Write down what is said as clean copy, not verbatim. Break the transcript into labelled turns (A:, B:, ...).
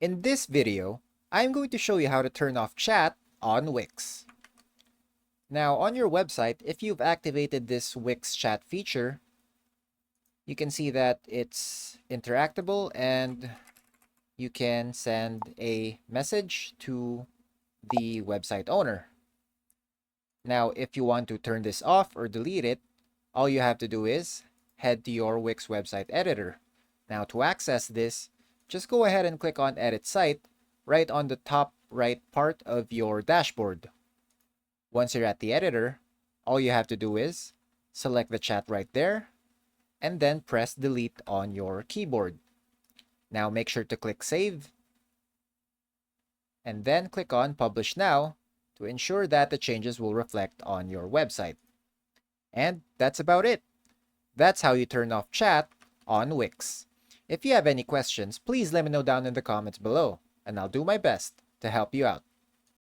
A: In this video, I'm going to show you how to turn off chat on Wix. Now, on your website, if you've activated this Wix chat feature, you can see that it's interactable and you can send a message to the website owner. Now, if you want to turn this off or delete it, all you have to do is head to your Wix website editor. Now, to access this, just go ahead and click on Edit Site right on the top right part of your dashboard. Once you're at the editor, all you have to do is select the chat right there and then press Delete on your keyboard. Now make sure to click Save and then click on Publish Now to ensure that the changes will reflect on your website. And that's about it. That's how you turn off chat on Wix. If you have any questions, please let me know down in the comments below, and I'll do my best to help you out.